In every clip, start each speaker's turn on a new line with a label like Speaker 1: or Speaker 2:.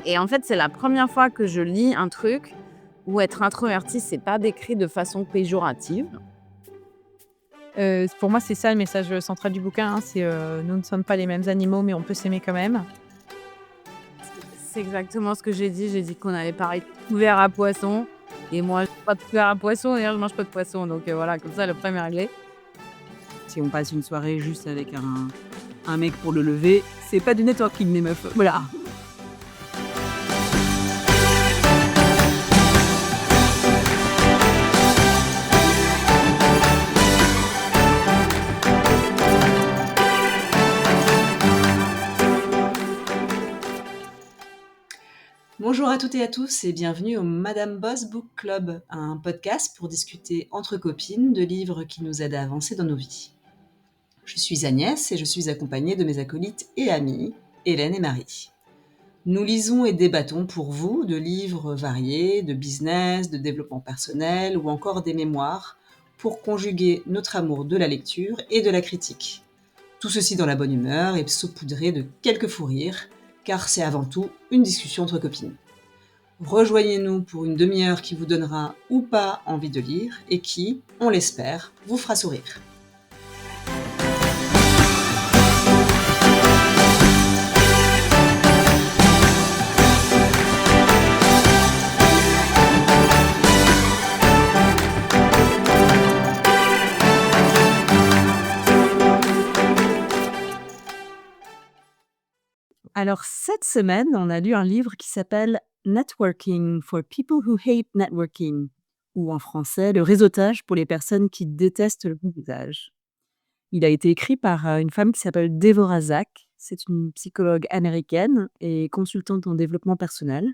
Speaker 1: Et en fait, c'est la première fois que je lis un truc où être introverti, c'est pas décrit de façon péjorative.
Speaker 2: Pour moi, c'est ça le message, central du bouquin, hein, c'est, nous ne sommes pas les mêmes animaux, mais on peut s'aimer quand même.
Speaker 1: C'est exactement ce que j'ai dit. J'ai dit qu'on avait pareil de couvert à poisson et moi, j'ai pas de couvert à poisson, d'ailleurs, je mange pas de poisson, donc voilà, comme ça, le problème est réglé.
Speaker 3: Si on passe une soirée juste avec un mec pour le lever, c'est pas du networking, les meufs. Voilà. Bonjour à toutes et à tous et bienvenue au Madame Boss Book Club, un podcast pour discuter entre copines de livres qui nous aident à avancer dans nos vies. Je suis Agnès et je suis accompagnée de mes acolytes et amies, Hélène et Marie. Nous lisons et débattons pour vous de livres variés, de business, de développement personnel ou encore des mémoires pour conjuguer notre amour de la lecture et de la critique. Tout ceci dans la bonne humeur et saupoudré de quelques fous rires, car c'est avant tout une discussion entre copines. Rejoignez-nous pour une demi-heure qui vous donnera ou pas envie de lire et qui, on l'espère, vous fera sourire. Alors, cette semaine, on a lu un livre qui s'appelle Networking for People Who Hate Networking, ou en français, le réseautage pour les personnes qui détestent le réseautage. Il a été écrit par une femme qui s'appelle Devorah Zack. C'est une psychologue américaine et consultante en développement personnel.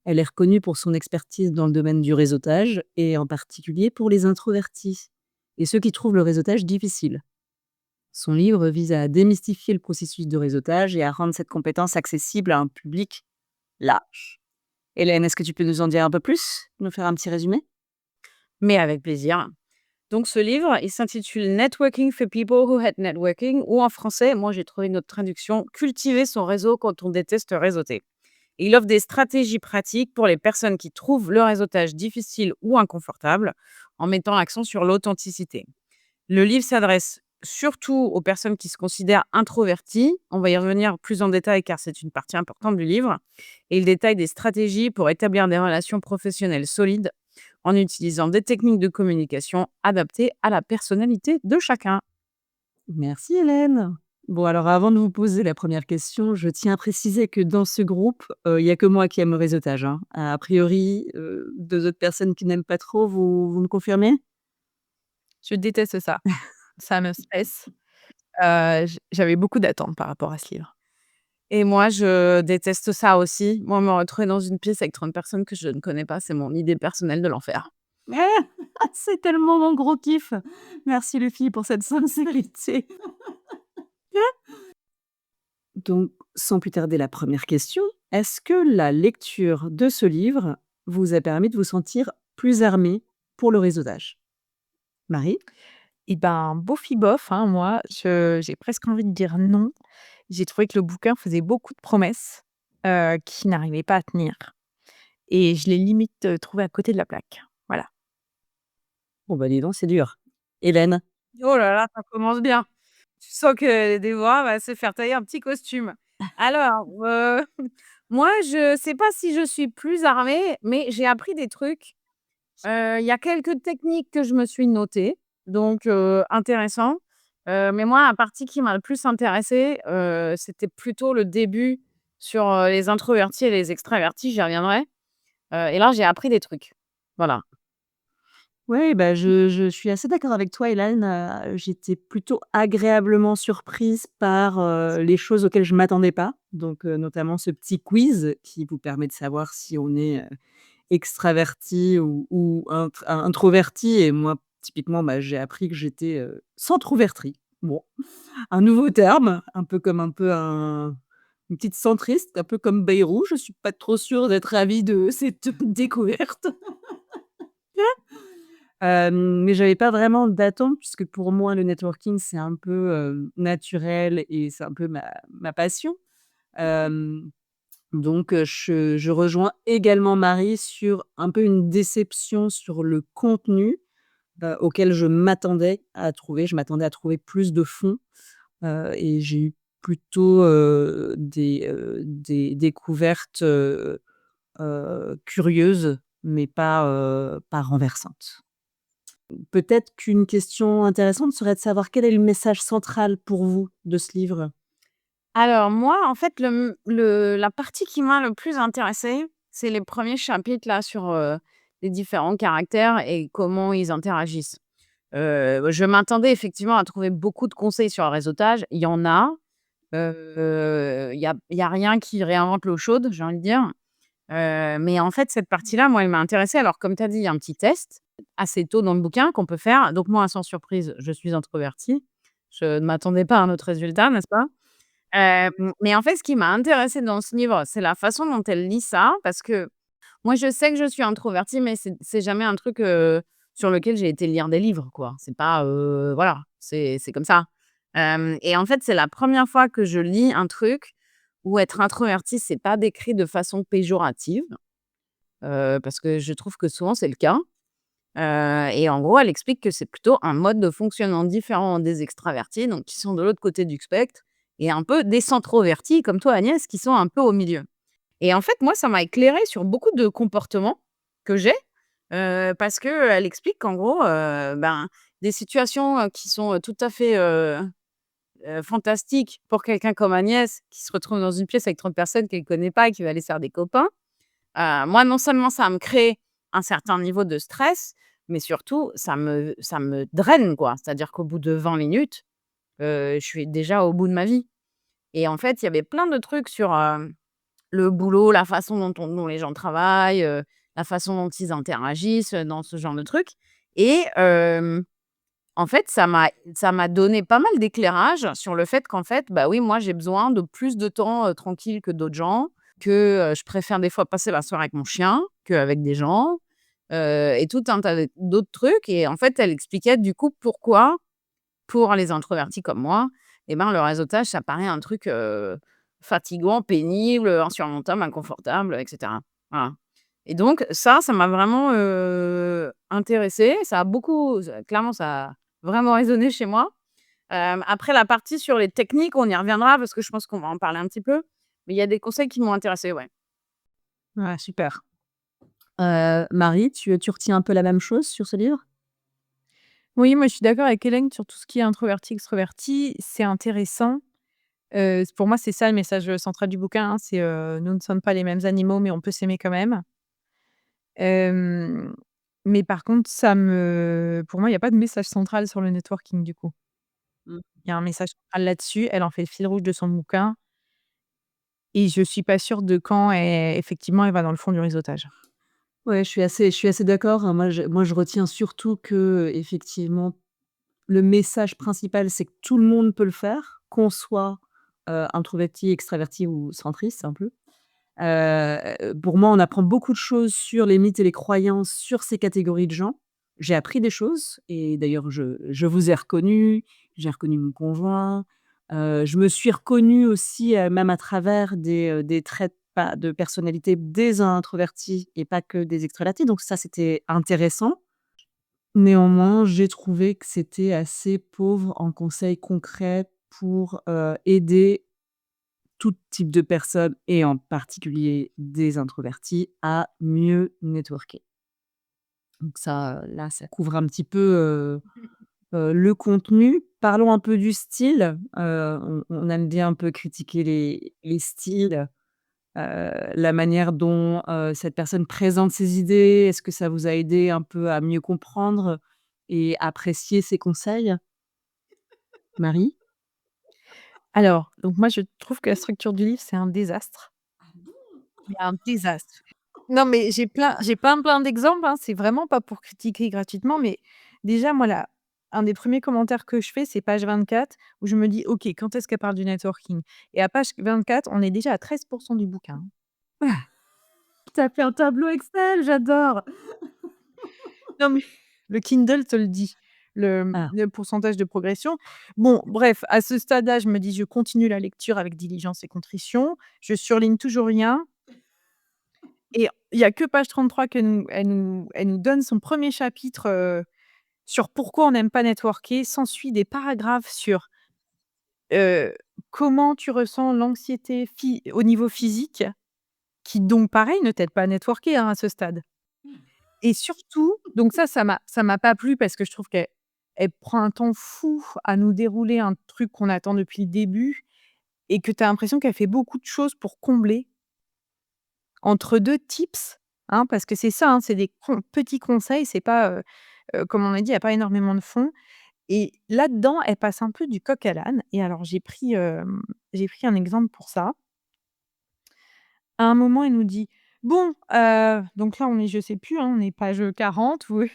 Speaker 3: Elle est reconnue pour son expertise dans le domaine du réseautage et en particulier pour les introvertis et ceux qui trouvent le réseautage difficile. Son livre vise à démystifier le processus de réseautage et à rendre cette compétence accessible à un public large. Hélène, est-ce que tu peux nous en dire un peu plus? Nous faire un petit résumé?
Speaker 1: Mais avec plaisir. Donc ce livre, il s'intitule Networking for People Who Hate Networking, ou en français, moi j'ai trouvé notre traduction, Cultiver son réseau quand on déteste réseauter. Et il offre des stratégies pratiques pour les personnes qui trouvent le réseautage difficile ou inconfortable, en mettant l'accent sur l'authenticité. Le livre s'adresse surtout aux personnes qui se considèrent introverties. On va y revenir plus en détail car c'est une partie importante du livre. Et il détaille des stratégies pour établir des relations professionnelles solides en utilisant des techniques de communication adaptées à la personnalité de chacun.
Speaker 3: Merci Hélène. Bon, alors avant de vous poser la première question, je tiens à préciser que dans ce groupe, il y a que moi qui aime le réseautage, hein. A priori, 2 autres personnes qui n'aiment pas trop, vous me confirmez?
Speaker 2: Je déteste ça. Ça me stresse. J'avais beaucoup d'attentes par rapport à ce livre.
Speaker 1: Et moi, je déteste ça aussi. Moi, me retrouver dans une pièce avec 30 personnes que je ne connais pas, c'est mon idée personnelle de l'enfer.
Speaker 3: C'est tellement mon gros kiff. Merci les filles pour cette sincérité. Donc, sans plus tarder, la première question. Est-ce que la lecture de ce livre vous a permis de vous sentir plus armée pour le réseautage? Marie?
Speaker 2: Et ben, bof bof, hein, moi, j'ai presque envie de dire non. J'ai trouvé que le bouquin faisait beaucoup de promesses, qu'il n'arrivait pas à tenir et je l'ai limite, trouvé à côté de la plaque. Voilà.
Speaker 3: Bon, bah, dis donc, c'est dur. Hélène?
Speaker 1: Oh là là, ça commence bien. Tu sens que Déborah va se faire tailler un petit costume. Alors, moi, je sais pas si je suis plus armée, mais j'ai appris des trucs. Il y a quelques techniques que je me suis notées, donc intéressant. Mais moi, la partie qui m'a le plus intéressée, c'était plutôt le début sur, les introvertis et les extravertis, j'y reviendrai. Et là, j'ai appris des trucs. Voilà.
Speaker 3: Ouais, bah, je suis assez d'accord avec toi, Hélène. J'étais plutôt agréablement surprise par, les choses auxquelles je m'attendais pas. Donc, notamment ce petit quiz qui vous permet de savoir si on est, extraverti ou introverti et moi, typiquement, bah, j'ai appris que j'étais, centrovertie. Bon, un nouveau terme, un peu une petite centriste, un peu comme Bayrou. Je suis pas trop sûre d'être ravie de cette découverte.
Speaker 4: Mais j'avais pas vraiment d'attente puisque pour moi, le networking, c'est un peu, naturel et c'est un peu ma passion. Hem, donc je rejoins également Marie sur un peu une déception sur le contenu, auquel je m'attendais à trouver. Je m'attendais à trouver plus de fond, et j'ai eu plutôt, des découvertes, curieuses, mais pas renversantes. Peut-être qu'une question intéressante serait de savoir quel est le message central pour vous de ce livre?
Speaker 1: Alors moi, en fait, la partie qui m'a le plus intéressée, c'est les premiers chapitres là sur, les différents caractères et comment ils interagissent. Je m'attendais effectivement à trouver beaucoup de conseils sur le réseautage. Il y en a, il y a rien qui réinvente l'eau chaude, j'ai envie de dire. Mais en fait, cette partie-là, moi, elle m'a intéressée. Alors comme tu as dit, il y a un petit test assez tôt dans le bouquin qu'on peut faire. Donc moi, sans surprise, je suis introvertie. Je ne m'attendais pas à un autre résultat, n'est-ce pas? Mais en fait, ce qui m'a intéressée dans ce livre, c'est la façon dont elle lit ça, parce que moi, je sais que je suis introvertie, mais c'est jamais un truc, sur lequel j'ai été lire des livres, quoi. C'est pas, voilà, c'est comme ça. Et en fait, c'est la première fois que je lis un truc où être introverti, c'est pas décrit de façon péjorative, parce que je trouve que souvent c'est le cas. Et en gros, elle explique que c'est plutôt un mode de fonctionnement différent des extravertis, donc qui sont de l'autre côté du spectre, et un peu des centrovertis comme toi, Agnès, qui sont un peu au milieu. Et en fait, moi, ça m'a éclairée sur beaucoup de comportements que j'ai, parce qu'elle explique qu'en gros, ben, des situations, qui sont, tout à fait, fantastiques pour quelqu'un comme Agnès, qui se retrouve dans une pièce avec 30 personnes qu'elle connaît pas et qui va aller se faire des copains. Moi, non seulement ça me crée un certain niveau de stress, mais surtout ça me draine, quoi. C'est-à-dire qu'au bout de 20 minutes, je suis déjà au bout de ma vie. Et en fait, il y avait plein de trucs sur, le boulot, la façon dont les gens travaillent, la façon dont ils interagissent, dans ce genre de trucs. Et en fait, ça m'a donné pas mal d'éclairage sur le fait qu'en fait, bah, oui, moi, j'ai besoin de plus de temps, tranquille que d'autres gens, que, je préfère des fois passer la soirée avec mon chien qu'avec des gens, et tout un tas d'autres trucs. Et en fait, elle expliquait du coup pourquoi, pour les introvertis comme moi, et ben, le réseautage, ça paraît un truc, fatigant, pénible, insurmontable, inconfortable, et cetera. Voilà. Et donc ça m'a vraiment, intéressée. Clairement, ça a vraiment résonné chez moi. Après la partie sur les techniques, on y reviendra parce que je pense qu'on va en parler un petit peu. Mais il y a des conseils qui m'ont intéressée, ouais.
Speaker 4: Ouais, super. Marie, tu retiens un peu la même chose sur ce livre?
Speaker 2: Oui, moi, je suis d'accord avec Hélène sur tout ce qui est introverti, extroverti. C'est intéressant. Pour moi, c'est ça le message, central du bouquin, hein, c'est, nous ne sommes pas les mêmes animaux, mais on peut s'aimer quand même. Hem, mais par contre, pour moi, il y a pas de message central sur le networking, du coup.
Speaker 4: Mmh.
Speaker 2: Il y a un message central là-dessus. Elle en fait le fil rouge de son bouquin et je suis pas sûre de quand effectivement, elle va dans le fond du réseautage.
Speaker 4: Ouais, je suis assez d'accord, hein. Moi, je retiens surtout qu'effectivement, le message principal, c'est que tout le monde peut le faire, qu'on soit, introverti, extraverti ou centriste un peu. Pour moi, on apprend beaucoup de choses sur les mythes et les croyances sur ces catégories de gens. J'ai appris des choses et d'ailleurs je vous ai reconnu, j'ai reconnu mon conjoint, je me suis reconnue aussi, même à travers des traits pas de personnalité des introvertis et pas que des extravertis, donc ça, c'était intéressant. Néanmoins, j'ai trouvé que c'était assez pauvre en conseils concrets pour, aider tout type de personnes et en particulier des introvertis à mieux networker. Donc ça, là, ça couvre un petit peu, le contenu. Parlons un peu du style. On aime bien un peu critiquer les styles, la manière dont, cette personne présente ses idées. Est-ce que ça vous a aidé un peu à mieux comprendre et apprécier ses conseils? Marie?
Speaker 2: Alors, donc moi, je trouve que la structure du livre, c'est un désastre. Mais un désastre. Non, mais j'ai plein d'exemples, hein, c'est vraiment pas pour critiquer gratuitement, mais déjà, moi, là, un des premiers commentaires que je fais, c'est page 24 où je me dis: «OK, quand est-ce qu'elle parle du networking?» Et à page 24, on est déjà à 13% du bouquin.
Speaker 4: Tu as fait un tableau Excel, j'adore!
Speaker 2: Non, mais Le Kindle te le dit,
Speaker 4: Ah.
Speaker 2: le pourcentage de progression. Bon, bref, à ce stade-là, je me dis: «Je continue la lecture avec diligence et contrition». Je surligne toujours rien et il y a que page 33 que nous elle nous donne son premier chapitre, sur pourquoi on n'aime pas networker. S'ensuit des paragraphes sur, heu, comment tu ressens l'anxiété au niveau physique, qui donc pareil ne t'aide pas à networker, hein, à ce stade. Et surtout donc ça m'a pas plu parce que je trouve qu'elle prend un temps fou à nous dérouler un truc qu'on attend depuis le début et que tu as l'impression qu'elle fait beaucoup de choses pour combler entre 2 tips, hein, parce que c'est ça, hein, c'est des petits conseils, c'est pas, comme on a dit, il y a pas énormément de fond et là-dedans, elle passe un peu du coq à l'âne et alors j'ai pris un exemple pour ça. À un moment, elle nous dit: «Bon, donc là, on est je sais plus, hein, on est page 40 ou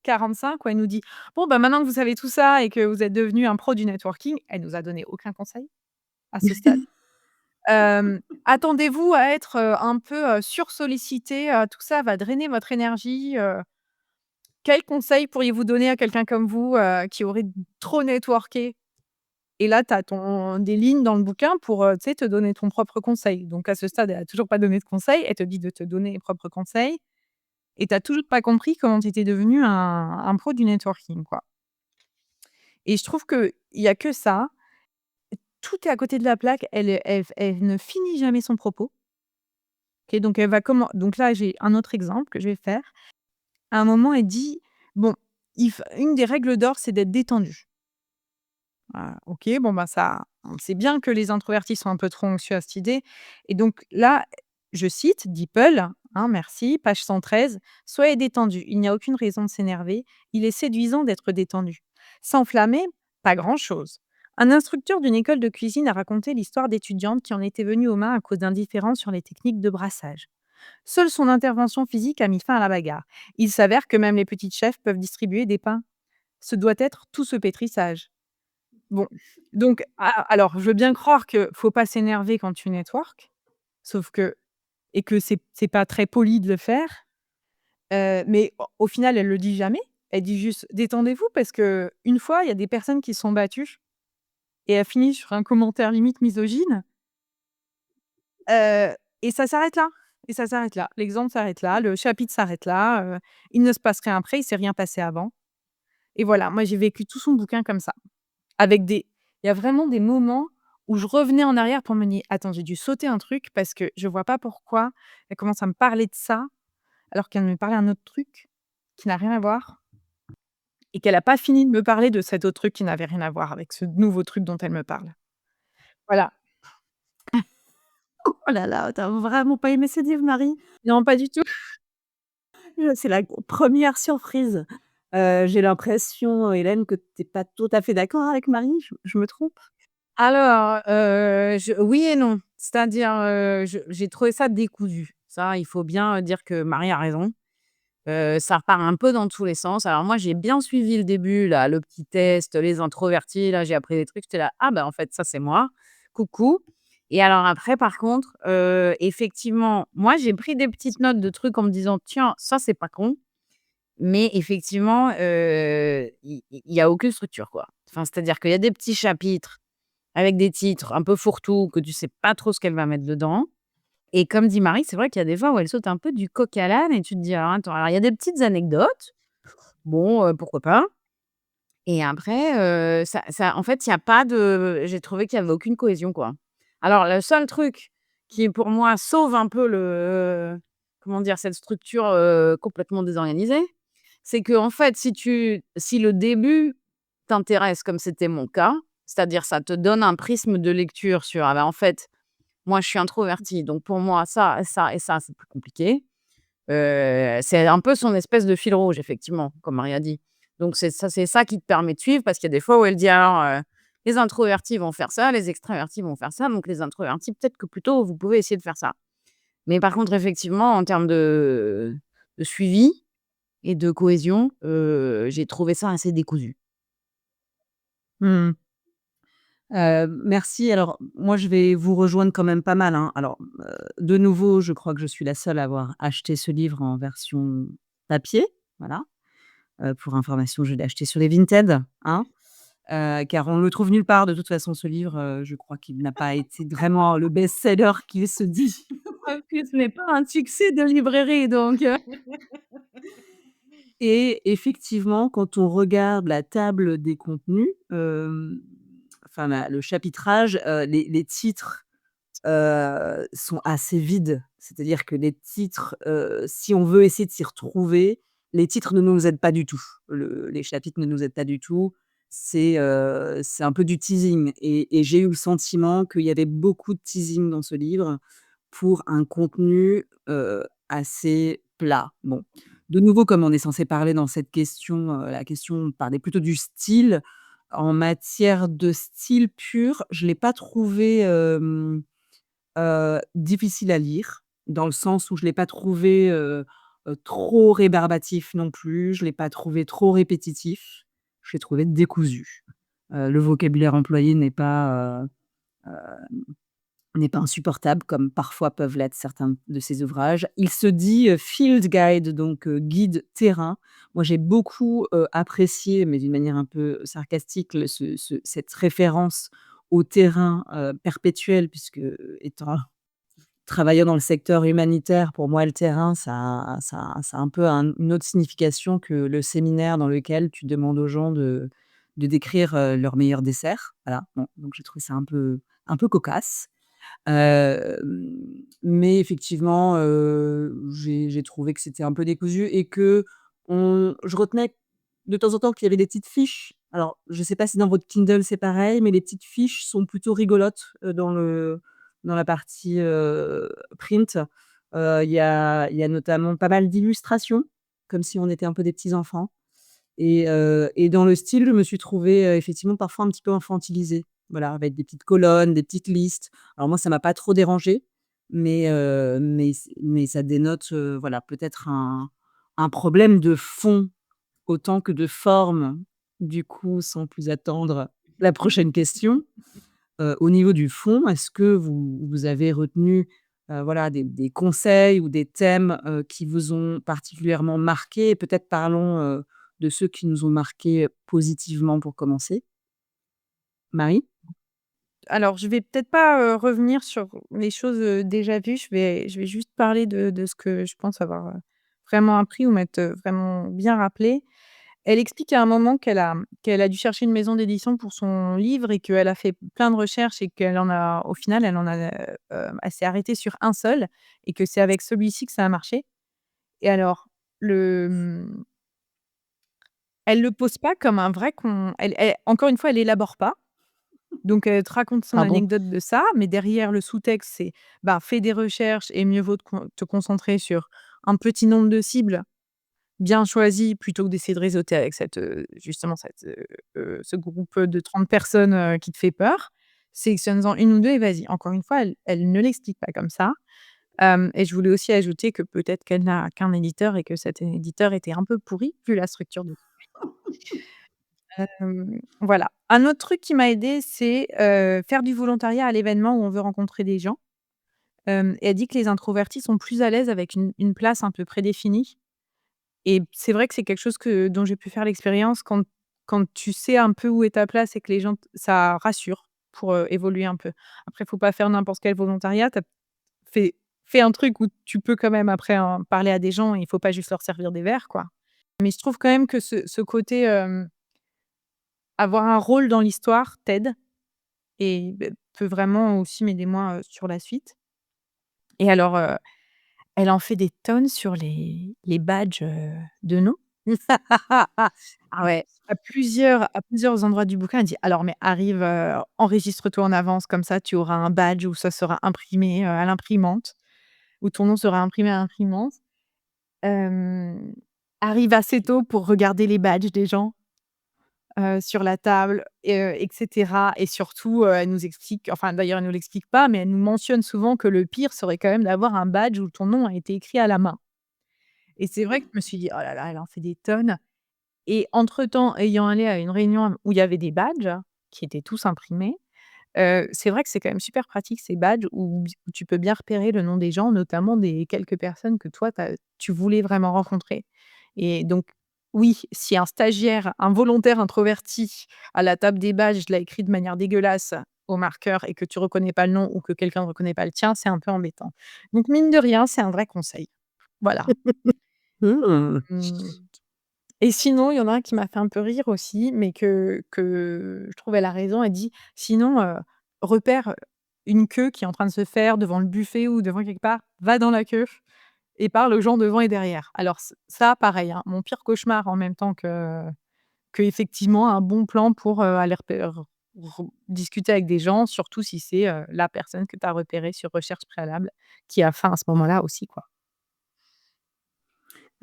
Speaker 2: 45 où elle nous dit: «Bon, bah, maintenant que vous savez tout ça et que vous êtes devenu un pro du networking», elle nous a donné aucun conseil à ce stade. «Attendez-vous à être, un peu, sursollicité, tout ça va drainer votre énergie, quels conseils pourriez-vous donner à quelqu'un comme vous, qui aurait trop networké?» Et là, tu as ton des lignes dans le bouquin pour, tu sais, te donner ton propre conseil. Donc à ce stade, elle a toujours pas donné de conseil. Elle te dit de te donner les propres conseils et tu as toujours pas compris comment tu étais devenu un pro du networking, quoi. Et je trouve qu'il y a que ça. Tout est à côté de la plaque. Elle ne finit jamais son propos. OK, donc elle va comment donc là, j'ai un autre exemple que je vais faire. À un moment, elle dit: «Bon, il f une des règles d'or, c'est d'être détendu». Ah OK, bon, bah, ça on sait bien que les introvertis sont un peu trop anxieux à cette idée et donc là, je cite DeepL, hein, merci, page 113: «Soyez détendu, il n'y a aucune raison de s'énerver, il est séduisant d'être détendu. S'enflammer? Pas grand-chose». Un instructeur d'une école de cuisine a raconté l'histoire d'étudiantes qui en étaient venues aux mains à cause d'indifférence sur les techniques de brassage. Seule son intervention physique a mis fin à la bagarre. Il s'avère que même les petites chefs peuvent distribuer des pains. Ce doit être tout ce pétrissage. Bon, donc alors je veux bien croire que faut pas s'énerver quand tu network, sauf que et que c'est pas très poli de le faire, mais au final, elle le dit jamais. Elle dit juste: «Détendez-vous» parce que une fois, il y a des personnes qui se sont battues et elle finit sur un commentaire limite misogyne, heu et ça s'arrête là et ça s'arrête là. L'exemple s'arrête là, le chapitre s'arrête là, il ne se passe rien après, il s'est rien passé avant et voilà, moi j'ai vécu tout son bouquin comme ça. Avec des il y a vraiment des moments où je revenais en arrière pour me dire: «Attends, j'ai dû sauter un truc parce que je vois pas pourquoi elle commence à me parler de ça, alors qu'elle me parlait d'un autre truc qui n'a rien à voir et qu'elle a pas fini de me parler de cet autre truc qui n'avait rien à voir avec ce nouveau truc dont elle me parle». Voilà.
Speaker 4: Oh là là, tu vraiment pas aimé ce livre, Marie?
Speaker 2: Non, pas du tout.
Speaker 4: C'est la 1re surprise. J'ai l'impression, Hélène, que tu es pas tout à fait d'accord avec Marie, je me trompe?
Speaker 1: Alors, je oui et non. C'est-à-dire, j'ai trouvé ça décousu. Ça, il faut bien, dire que Marie a raison. Ça repart un peu dans tous les sens. Alors moi, j'ai bien suivi le début là, le petit test, les introvertis, là, j'ai appris des trucs, j'étais là: «Ah bah, en fait, ça, c'est moi. Coucou» et alors après, par contre, effectivement, moi, j'ai pris des petites notes de trucs en me disant: «Tiens, ça, c'est pas con», mais effectivement, il y a aucune structure, quoi. Enfin, c'est-à-dire qu'il y a des petits chapitres avec des titres un peu fourre-tout que tu sais pas trop ce qu'elle va mettre dedans et comme dit Marie, c'est vrai qu'il y a des fois où elle saute un peu du coq à l'âne et tu te dis: «Alors attends», alors il y a des petites anecdotes, bon, pourquoi pas et après, ça en fait, il y a pas de j'ai trouvé qu'il y avait aucune cohésion, quoi. Alors le seul truc qui, pour moi, sauve un peu comment dire? Cette structure, complètement désorganisée, c'est qu'en fait, si le début t'intéresse comme c'était mon cas, c'est-à-dire ça te donne un prisme de lecture sur: «Ah bah, en fait, moi, je suis introvertie, donc pour moi, ça et ça et ça, c'est plus compliqué». C'est un peu son espèce de fil rouge, effectivement, comme Marie a dit. Donc c'est ça qui te permet de suivre parce qu'il y a des fois où elle dit: «Alors, les introvertis vont faire ça, les extravertis vont faire ça, donc les introvertis, peut-être que plutôt vous pouvez essayer de faire ça». Mais par contre, effectivement, en termes de suivi et de cohésion, j'ai trouvé ça assez décousu.
Speaker 4: Mmh. Merci. Alors, moi, je vais vous rejoindre quand même pas mal, hein. Alors, de nouveau, je crois que je suis la seule à avoir acheté ce livre en version papier, voilà. Pour information, je l'ai acheté sur les Vinted, hein, car on le trouve nulle part de toute façon ce livre, je crois qu'il n'a pas été vraiment le best-seller qu'il se dit.
Speaker 2: Que ce n'est pas un succès de librairie donc
Speaker 4: Et effectivement, quand on regarde la table des contenus, enfin le chapitrage, les titres, sont assez vides. C'est-à-dire que les titres, si on veut essayer de s'y retrouver, les titres ne nous aident pas du tout. Les chapitres ne nous aident pas du tout. C'est un peu du teasing et j'ai eu le sentiment qu'il y avait beaucoup de teasing dans ce livre pour un contenu, assez plat. Bon, de nouveau, comme on est censé parler dans cette question, la question parlait plutôt du style. En matière de style pur, je l'ai pas trouvé, difficile à lire, dans le sens où je l'ai pas trouvé, trop rébarbatif non plus, je l'ai pas trouvé trop répétitif, je l'ai trouvé décousu. Le vocabulaire employé n'est pas insupportable comme parfois peuvent l'être certains de ses ouvrages. Il se dit, field guide, donc guide terrain. Moi, j'ai beaucoup, apprécié, mais d'une manière un peu sarcastique, le ce cette référence au terrain, perpétuel puisque, étant travaillant dans le secteur humanitaire, pour moi, le terrain, ça a un peu une autre signification que le séminaire dans lequel tu demandes aux gens de décrire, leur meilleur dessert. Voilà, bon, donc j'ai trouvé ça un peu cocasse. Mais effectivement, j'ai trouvé que c'était un peu décousu et je retenais de temps en temps qu'il y avait des petites fiches. Alors, je ne sais pas si dans votre Kindle c'est pareil, mais les petites fiches sont plutôt rigolotes, dans la partie, print. Il y a notamment pas mal d'illustrations, comme si on était un peu des petits enfants et dans le style, je me suis trouvée, effectivement parfois un petit peu infantilisée. Voilà, avec des petites colonnes, des petites listes. Alors moi, ça m'a pas trop dérangée, mais ça dénote, voilà, peut-être un problème de fond autant que de forme. Du coup, sans plus attendre, la prochaine question. Au niveau du fond, est-ce que vous avez retenu, voilà, des conseils ou des thèmes, qui vous ont particulièrement marqué? Et peut-être parlons, de ceux qui nous ont marqués, positivement pour commencer. Marie?
Speaker 2: alors je vais peut-être pas, revenir sur les choses, déjà vues. Je vais juste parler de ce que je pense avoir, vraiment appris ou m'être, vraiment bien rappelé. Elle explique à un moment qu'elle a dû chercher une maison d'édition pour son livre et qu'elle a fait plein de recherches et qu'elle en a au final, elle s'est arrêtée sur un seul et que c'est avec celui-ci que ça a marché et alors le, elle le pose pas comme un vrai elle encore une fois, elle élabore pas. Donc elle te raconte son
Speaker 4: Ah bon?
Speaker 2: anecdote de ça, mais derrière le sous-texte, c'est, bah, fais des recherches et mieux vaut te concentrer sur un petit nombre de cibles bien choisies plutôt que d'essayer de réseauter avec justement ce groupe de 30 personnes, qui te fait peur. Sélectionne-en 1 ou 2 et vas-y. Encore une fois, elle ne l'explique pas comme ça. Et je voulais aussi ajouter que peut-être qu'elle n'a qu'un éditeur et que cet éditeur était un peu pourri vu la structure de voilà. Un autre truc qui m'a aidée, c'est, faire du volontariat à l'événement où on veut rencontrer des gens. Et elle dit que les introvertis sont plus à l'aise avec une place un peu prédéfinie et c'est vrai que c'est quelque chose dont j'ai pu faire l'expérience quand tu sais un peu où est ta place et que les gens ça rassure pour, évoluer un peu. Après, il faut pas faire n'importe quel volontariat. Fais fais un truc où tu peux quand même après en parler à des gens et il faut pas juste leur servir des verres, quoi. Mais je trouve quand même que ce côté, avoir un rôle dans l'histoire t'aide et peut vraiment aussi m'aider moi, sur la suite et alors, elle en fait des tonnes sur les badges, de nom.
Speaker 1: Ah ouais.
Speaker 2: À plusieurs endroits du bouquin, elle dit: «Alors mais arrive, enregistre-toi en avance comme ça tu auras un badge où ça sera imprimé, à l'imprimante, où ton nom sera imprimé à l'imprimante. Hem, arrive assez tôt pour regarder les badges des gens». Sur la table et cetera et surtout, elle nous explique enfin d'ailleurs elle nous l'explique pas, mais elle nous mentionne souvent que le pire serait quand même d'avoir un badge où ton nom a été écrit à la main et c'est vrai que je me suis dit: «Oh là là, elle en fait des tonnes» et entre-temps, ayant allé à une réunion où il y avait des badges qui étaient tous imprimés, c'est vrai que c'est quand même super pratique ces badges où tu peux bien repérer le nom des gens, notamment des quelques personnes que toi tu voulais vraiment rencontrer et donc Oui, si un stagiaire, un volontaire introverti à la table des badges l'a écrit de manière dégueulasse au marqueur et que tu reconnais pas le nom ou que quelqu'un ne reconnaît pas le tien, c'est un peu embêtant. Donc mine de rien, c'est un vrai conseil. Voilà.
Speaker 4: Mmh.
Speaker 2: Mmh. Et sinon, il y en a un qui m'a fait un peu rire aussi, mais que je trouve elle a raison. Elle dit: «Sinon, repère, une queue qui est en train de se faire devant le buffet ou devant quelque part, va dans la queue et parle aux gens devant et derrière». Alors ça, pareil, hein, mon pire cauchemar en même temps qu'effectivement un bon plan pour, aller discuter avec des gens, surtout si c'est, la personne que tu as repérée sur recherche préalable qui a faim à ce moment-là aussi, quoi.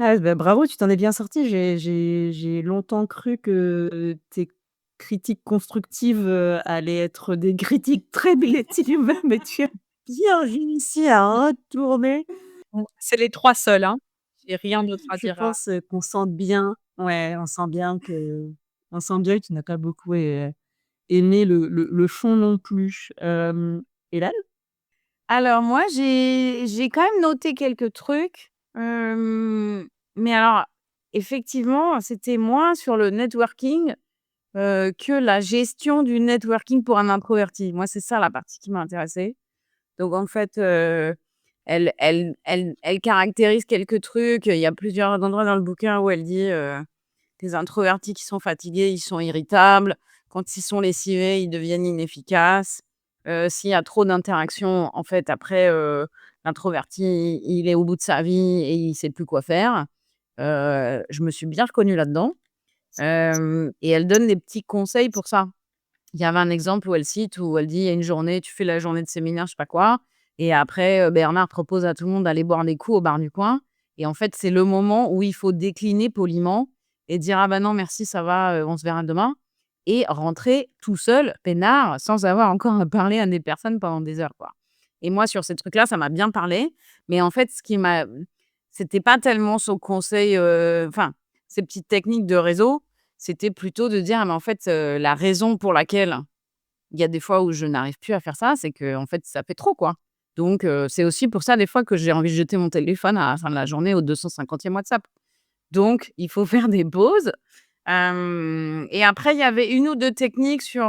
Speaker 4: Ah bah, bravo, tu t'en es bien sorti. J'ai longtemps cru que tes critiques constructives, allaient être des critiques très négatives, mais tu as bien réussi à retourner.
Speaker 2: Bon, c'est les 3 seuls, hein. J'ai rien d'autre à
Speaker 4: Je
Speaker 2: dire à
Speaker 4: pense, qu'on sent bien ouais, on sent bien que tu n'as pas beaucoup aimé le fond non plus. Et là
Speaker 1: Alors moi, j'ai quand même noté quelques trucs, mais alors effectivement, c'était moins sur le networking, que la gestion du networking pour un introverti. Moi, c'est ça la partie qui m'a intéressée. Donc en fait, elle caractérise quelques trucs. Il y a plusieurs endroits dans le bouquin où elle dit, «Les introvertis qui sont fatigués, ils sont irritables. Quand ils sont lessivés, ils deviennent inefficaces. S'il y a trop d'interactions, en fait, après, l'introverti, il est au bout de sa vie et il sait plus quoi faire». Je me suis bien reconnue là-dedans, et elle donne des petits conseils pour ça. Il y avait un exemple où elle cite, où elle dit: «Il y a une journée, tu fais la journée de séminaire, je sais pas quoi et après, Bernard propose à tout le monde d'aller boire des coups au bar du coin et en fait, c'est le moment où il faut décliner poliment et dire: "Ah bah non merci, ça va, on se verra demain" et rentrer tout seul, peinard, sans avoir encore à parler à des personnes pendant des heures, quoi». Et moi, sur ces trucs-là, ça m'a bien parlé, mais en fait, c'était pas tellement son conseil, enfin, ces petites techniques de réseau, c'était plutôt de dire: «Ah mais en fait, la raison pour laquelle il y a des fois où je n'arrive plus à faire ça, c'est que en fait, ça fait trop, quoi. Donc c'est aussi pour ça des fois que j'ai envie de jeter mon téléphone à la fin de la journée au 250e WhatsApp. Donc il faut faire des pauses». Et après il y avait une ou 2 techniques sur,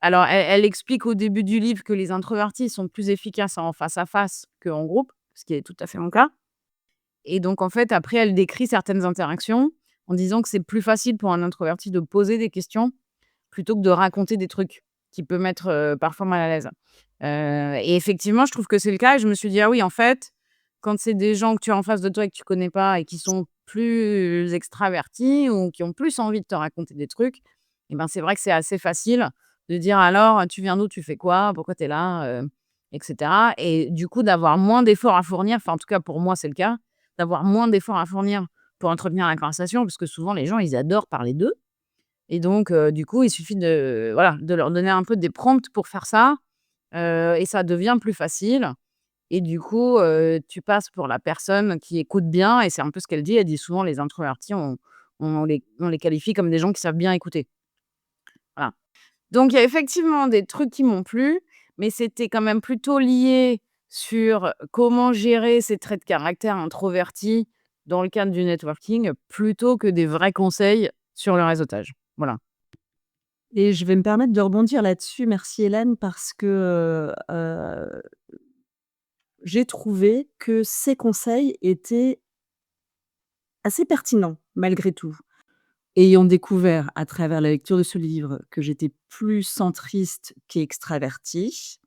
Speaker 1: alors elle explique au début du livre que les introvertis sont plus efficaces en face à face qu'en groupe, ce qui est tout à fait mon cas. Et donc en fait, après elle décrit certaines interactions en disant que c'est plus facile pour un introverti de poser des questions plutôt que de raconter des trucs qui peut mettre, parfois mal à l'aise. Et effectivement, je trouve que c'est le cas et je me suis dit: «Ah oui, en fait, quand c'est des gens que tu as en face de toi et que tu connais pas et qui sont plus extravertis ou qui ont plus envie de te raconter des trucs et ben, c'est vrai que c'est assez facile de dire: «Alors, tu viens d'où? Tu fais quoi? Pourquoi tu es là?» Et cetera et du coup, d'avoir moins d'efforts à fournir, enfin, en tout cas, pour moi, c'est le cas, d'avoir moins d'efforts à fournir pour entretenir la conversation parce que souvent les gens, ils adorent parler d'eux et donc du coup, il suffit de voilà, de leur donner un peu des prompts pour faire ça, et ça devient plus facile et du coup, tu passes pour la personne qui écoute bien et c'est un peu ce qu'elle dit. Elle dit souvent: «Les introvertis, on les qualifie comme des gens qui savent bien écouter». Voilà. Donc il y a effectivement des trucs qui m'ont plu, mais c'était quand même plutôt lié sur comment gérer ces traits de caractère introvertis dans le cadre du networking, plutôt que des vrais conseils sur le réseautage. Voilà.
Speaker 4: et je vais me permettre de rebondir là-dessus, merci Hélène, parce que, j'ai trouvé que ces conseils étaient assez pertinents malgré tout. Ayant découvert à travers la lecture de ce livre que j'étais plus centriste qu'extravertie,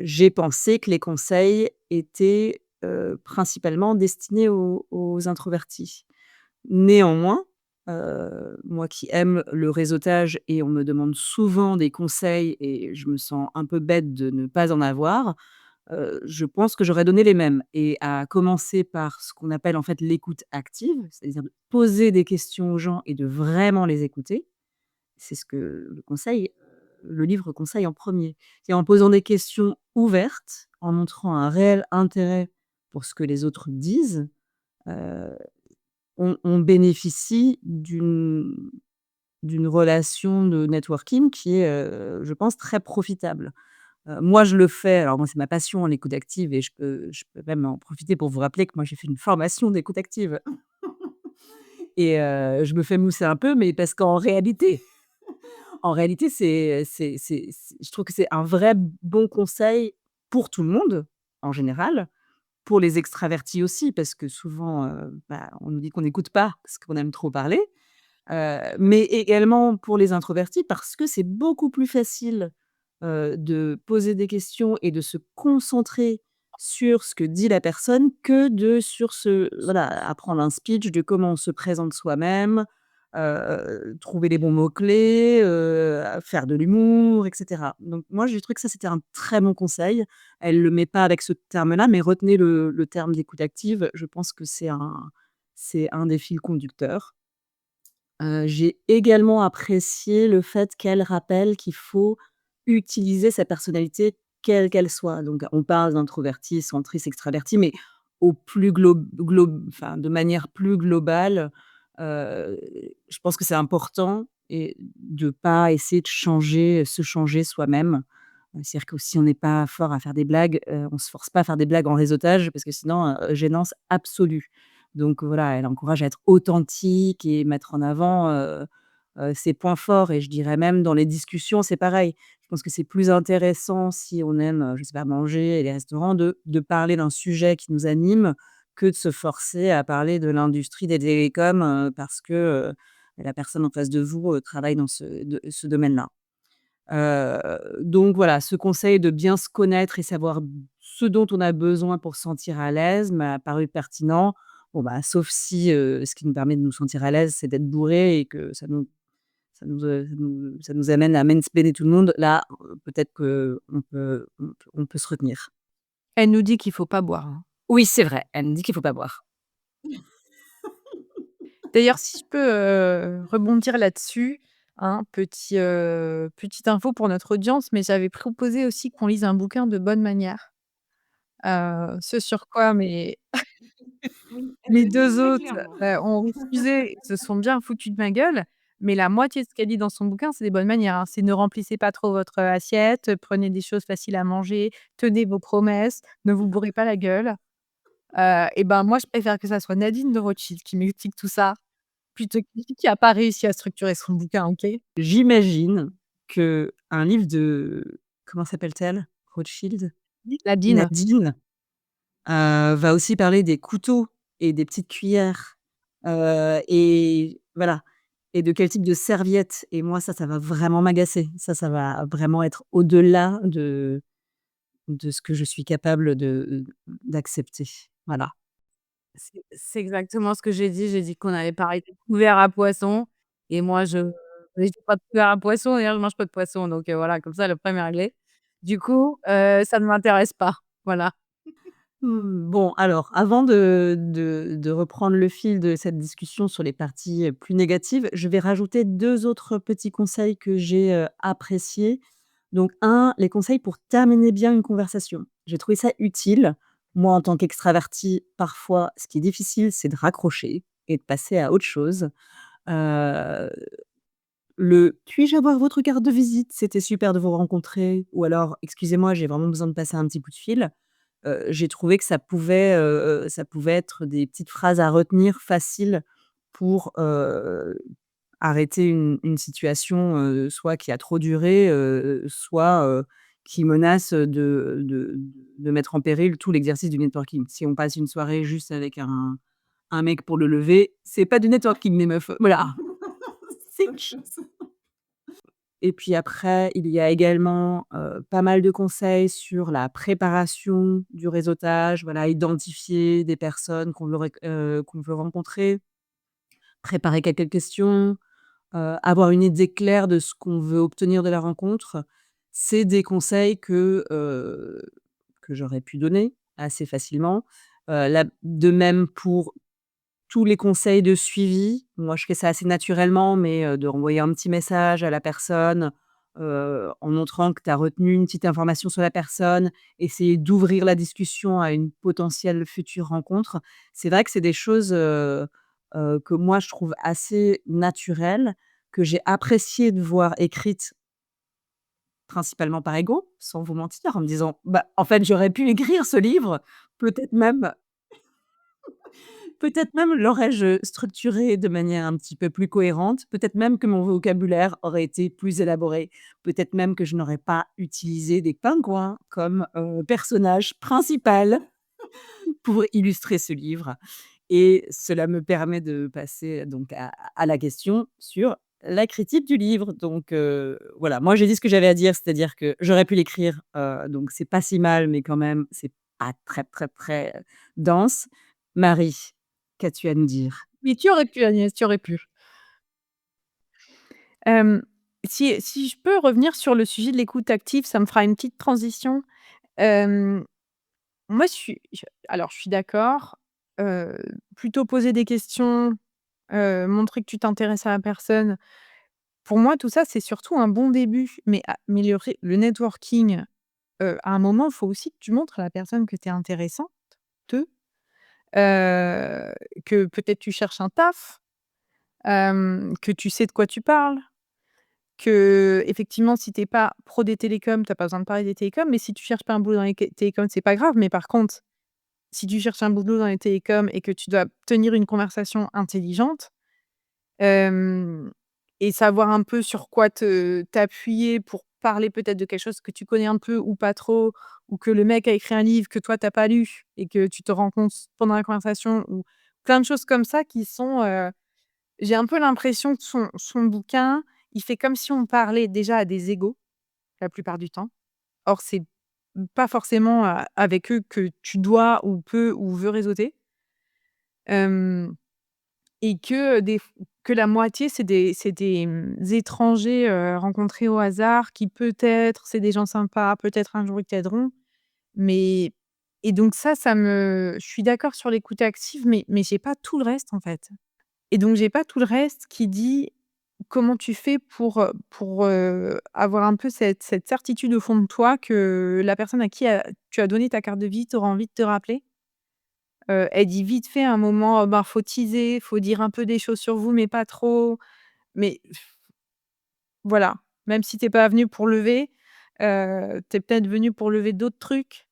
Speaker 4: j'ai pensé que les conseils étaient, principalement destinés aux introvertis. Néanmoins, moi qui aime le réseautage et on me demande souvent des conseils et je me sens un peu bête de ne pas en avoir, je pense que j'aurais donné les mêmes et à commencer par ce qu'on appelle en fait l'écoute active, c'est-à-dire de poser des questions aux gens et de vraiment les écouter. C'est ce que le livre conseille en premier. C'est en posant des questions ouvertes, en montrant un réel intérêt pour ce que les autres disent, heu, on bénéficie d'une relation de networking qui est, je pense très profitable. Moi, je le fais, alors moi, c'est ma passion, l'écoute active et je peux même en profiter pour vous rappeler que moi, j'ai fait une formation d'écoute active et je me fais mousser un peu, mais parce qu'en réalité c'est je trouve que c'est un vrai bon conseil pour tout le monde, en général, pour les extravertis aussi, parce que souvent, on nous dit qu'on n'écoute pas parce qu'on aime trop parler, mais également pour les introvertis parce que c'est beaucoup plus facile, de poser des questions et de se concentrer sur ce que dit la personne que de sur ce voilà, apprendre un speech de comment on se présente soi-même, trouver les bons mots-clés, faire de l'humour et cetera. Donc moi, j'ai trouvé que ça, c'était un très bon conseil. Elle le met pas avec ce terme-là, mais retenez le terme d'écoute active. Je pense que c'est un des fils conducteurs. J'ai également apprécié le fait qu'elle rappelle qu'il faut utiliser sa personnalité quelle qu'elle soit. Donc on parle d'introverti, centriste, extraverti, mais au plus enfin, de manière plus globale, heu, je pense que c'est important et de pas essayer de se changer soi-même. C'est-à-dire que si on n'est pas fort à faire des blagues, on se force pas à faire des blagues en réseautage parce que sinon, gênance absolue. Donc voilà, elle encourage à être authentique et mettre en avant, ses points forts et je dirais même dans les discussions, c'est pareil. Je pense que c'est plus intéressant si on aime, je sais pas, manger et les restaurants, de parler d'un sujet qui nous anime que de se forcer à parler de l'industrie des télécoms, parce que, la personne en face de vous, travaille dans ce domaine-là. Donc voilà, ce conseil de bien se connaître et savoir ce dont on a besoin pour se sentir à l'aise m'a paru pertinent. Bon, bah, sauf si, ce qui nous permet de nous sentir à l'aise, c'est d'être bourré et que ça nous amène à mansplainer tout le monde. Là, peut-être qu'on peut se retenir.
Speaker 2: Elle nous dit qu'il faut pas boire, hein.
Speaker 4: Oui, c'est vrai, elle me dit qu'il faut pas boire.
Speaker 2: D'ailleurs, si je peux, rebondir là-dessus, hein, petite info pour notre audience, mais j'avais proposé aussi qu'on lise un bouquin de bonne manière. Ce sur quoi
Speaker 4: Oui, elle
Speaker 2: mes
Speaker 4: le dit
Speaker 2: 2
Speaker 4: très
Speaker 2: autres,
Speaker 4: clairement.
Speaker 2: ont refusé, se sont bien foutus de ma gueule, mais la moitié de ce qu'elle dit dans son bouquin, c'est des bonnes manières, hein. C'est: «Ne remplissez pas trop votre, assiette, prenez des choses faciles à manger, tenez vos promesses, ne vous bourrez pas la gueule». Et ben, moi, je préfère que ça soit Nadine de Rothschild qui m'explique tout ça, plutôt que lui qui a pas réussi à structurer son bouquin, OK?
Speaker 4: J'imagine qu'un livre de comment s'appelle-t-elle? Rothschild?
Speaker 2: Nadine.
Speaker 4: Nadine, va aussi parler des couteaux et des petites cuillères, et voilà et de quel type de serviette et moi ça va vraiment m'agacer. Ça va vraiment être au-delà de ce que je suis capable d'accepter. Voilà.
Speaker 1: C'est exactement ce que j'ai dit. J'ai dit qu'on avait parlé de couverts à poisson et moi j'ai pas de couverts à poisson, d'ailleurs je mange pas de poisson donc voilà, comme ça le problème est réglé. Du coup, ça ne m'intéresse pas, voilà.
Speaker 4: Bon alors avant de reprendre le fil de cette discussion sur les parties, plus négatives, je vais rajouter 2 autres petits conseils que j'ai, appréciés. Donc un, les conseils pour terminer bien une conversation. J'ai trouvé ça utile. Moi, en tant qu'extravertie, parfois, ce qui est difficile, c'est de raccrocher et de passer à autre chose. Heu, le «Puis-je avoir votre carte de visite? C'était super de vous rencontrer» ou alors: «Excusez-moi, j'ai vraiment besoin de passer un petit coup de fil». J'ai trouvé que ça pouvait être des petites phrases à retenir faciles pour, arrêter une situation, soit qui a trop duré, soit, qui menace, de mettre en péril tout l'exercice du networking. Si on passe une soirée juste avec un mec pour le lever, c'est pas du networking mes meufs, voilà. C'est autre chose. Et puis après, il y a également, pas mal de conseils sur la préparation du réseautage, voilà, identifier des personnes qu'on veut rencontrer, préparer quelques questions, avoir une idée claire de ce qu'on veut obtenir de la rencontre. C'est des conseils que j'aurais pu donner assez facilement. De même pour tous les conseils de suivi, moi je fais ça assez naturellement, mais de renvoyer un petit message à la personne, en montrant que tu as retenu une petite information sur la personne, essayer d'ouvrir la discussion à une potentielle future rencontre. C'est vrai que c'est des choses, que moi je trouve assez naturelles, que j'ai apprécié de voir écrites principalement par ego, sans vous mentir, en me disant: «Bah, en fait, j'aurais pu écrire ce livre, peut-être même Peut-être même l'aurais-je structuré de manière un petit peu plus cohérente. Peut-être même que mon vocabulaire aurait été plus élaboré. Peut-être même que je n'aurais pas utilisé des pingouins comme, personnage principal pour illustrer ce livre. Et cela me permet de passer donc à la question sur la critique du livre. Donc voilà, moi j'ai dit ce que j'avais à dire, c'est-à-dire que j'aurais pu l'écrire, donc c'est pas si mal, mais quand même c'est pas très, très, très, dense. Marie, qu'as-tu à nous dire?
Speaker 2: Mais tu aurais pu Agnès, tu aurais pu. Hem, si je peux revenir sur le sujet de l'écoute active, ça me fera une petite transition. Hem, moi je suis d'accord, heu, plutôt poser des questions, montrer que tu t'intéresses à la personne. Pour moi, tout ça, c'est surtout un bon début, mais améliorer le networking, à un moment, il faut aussi que tu montres à la personne que tu es intéressante, te que peut-être tu cherches un taf, que tu sais de quoi tu parles, qu'effectivement, si tu es pas pro des télécoms, tu as pas besoin de parler des télécoms, mais si tu cherches pas un boulot dans les télécoms, c'est pas grave. Mais par contre, si tu cherches un boulot dans les télécoms et que tu dois tenir une conversation intelligente, hem et savoir un peu sur quoi t'appuyer pour parler peut-être de quelque chose que tu connais un peu ou pas trop, ou que le mec a écrit un livre que toi tu as pas lu et que tu te rends compte pendant la conversation, ou plein de choses comme ça qui sont, j'ai un peu l'impression que son bouquin, il fait comme si on parlait déjà à des égos, la plupart du temps. Or c'est pas forcément avec eux que tu dois ou peux ou veux réseauter. Hem Et que la moitié, c'est des étrangers, rencontrés au hasard qui peut-être, c'est des gens sympas, peut-être un jour ils t'aideront, mais et donc je suis d'accord sur l'écoute active, mais j'ai pas tout le reste, en fait. Et donc j'ai pas tout le reste qui dit comment tu fais pour avoir un peu cette certitude au fond de toi que la personne à qui tu as donné ta carte de visite aura envie de te rappeler. Elle dit vite fait à un moment, ben, faut teaser, faut dire un peu des choses sur vous, mais pas trop. Mais voilà, même si tu es pas venu pour lever, tu es peut-être venu pour lever d'autres trucs,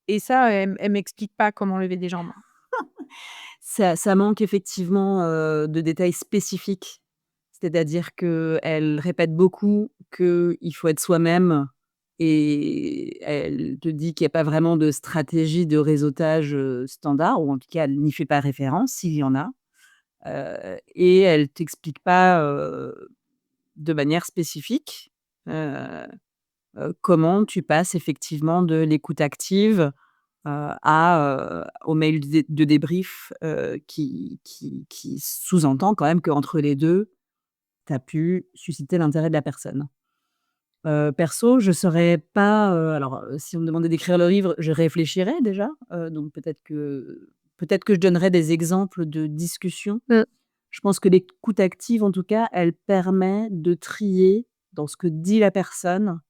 Speaker 2: et ça, elle m'explique pas comment lever des jambes.
Speaker 4: Ça manque effectivement, de détails spécifiques. C'est-à-dire qu'elle répète beaucoup qu'il faut être soi-même et elle te dit qu'il y a pas vraiment de stratégie de réseautage, standard, ou en tout cas elle n'y fait pas référence s'il y en a. Et elle t'explique pas, de manière spécifique, heu comment tu passes effectivement de l'écoute active, au mail de débrief, qui sous-entend quand même qu'entre les 2 tu as pu susciter l'intérêt de la personne. Perso, je saurais pas, alors, si on me demandait d'écrire le livre, je réfléchirais déjà, donc peut-être que je donnerais des exemples de discussions.
Speaker 2: Mmh.
Speaker 4: Je pense que l'écoute active, en tout cas, elle permet de trier dans ce que dit la personne.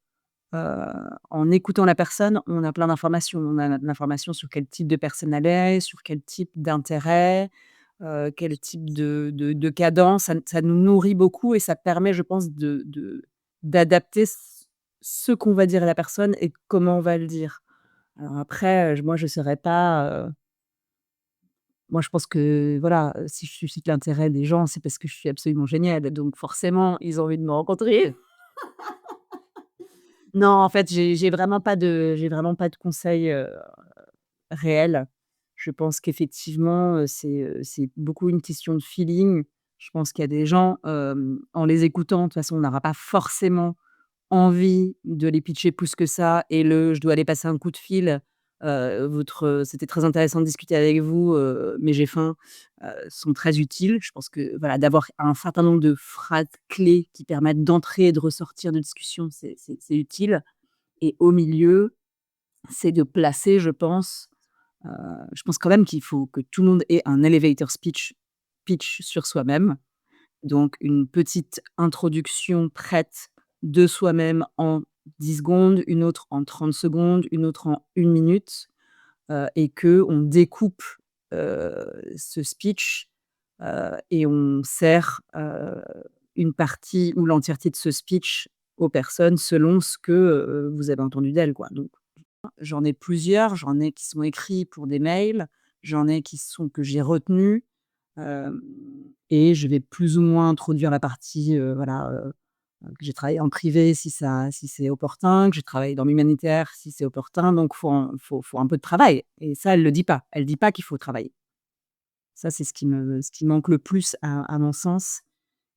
Speaker 4: Heu, En écoutant la personne, on a plein d'informations. On a l'information sur quel type de personne elle est, sur quel type d'intérêt, quel type de cadence. Ça nous nourrit beaucoup et ça permet, je pense, d'adapter ce qu'on va dire à la personne et comment on va le dire. Alors après, moi je serais pas, moi je pense que voilà, si je suscite l'intérêt des gens, c'est parce que je suis absolument géniale, donc forcément ils ont envie de me rencontrer. Non, en fait, j'ai vraiment pas de conseils, réels. Je pense qu'effectivement, c'est beaucoup une question de feeling. Je pense qu'il y a des gens, en les écoutant, de toute façon, on n'aura pas forcément envie de les pitcher plus que ça, et le: «Je dois aller passer un coup de fil, c'était très intéressant de discuter avec vous, mais j'ai faim», sont très utiles. Je pense que, voilà, d'avoir un certain nombre de phrases clés qui permettent d'entrer et de ressortir de discussions, c'est utile. Et au milieu, c'est de placer, heu, je pense quand même qu'il faut que tout le monde ait un elevator pitch sur soi-même. Donc une petite introduction prête de soi-même en 10 secondes, une autre en 30 secondes, une autre en 1 minute, et qu'on découpe, ce speech, et on sert, une partie ou l'entièreté de ce speech aux personnes selon ce que, vous avez entendu d'elles, quoi. Donc j'en ai plusieurs, j'en ai qui sont écrits pour des mails, j'en ai que j'ai retenus, hem et je vais plus ou moins introduire la partie, que j'ai travaillé en privé si c'est opportun, que j'ai travaillé dans l'humanitaire si c'est opportun, donc faut un peu de travail et ça, elle le dit pas. Elle dit pas qu'il faut travailler. Ça, c'est ce qui manque le plus à mon sens,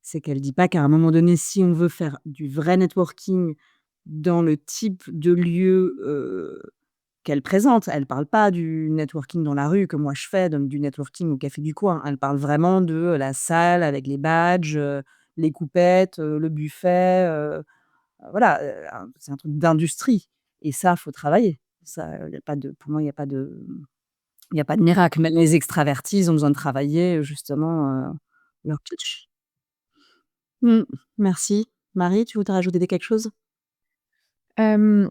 Speaker 4: c'est qu'elle dit pas qu'à un moment donné, si on veut faire du vrai networking dans le type de lieu, qu'elle présente, elle parle pas du networking dans la rue que moi je fais, donc du networking au café du coin. Elle parle vraiment de la salle avec les badges, les coupettes, le buffet, voilà, c'est un truc d'industrie et ça, faut travailler. Ça, il y a pas de pour moi, il y a pas de miracle. Même les extravertis, ils ont besoin de travailler, justement, leur touch. Mmh. Merci. Marie, tu voudrais rajouter quelque chose?
Speaker 2: Hem,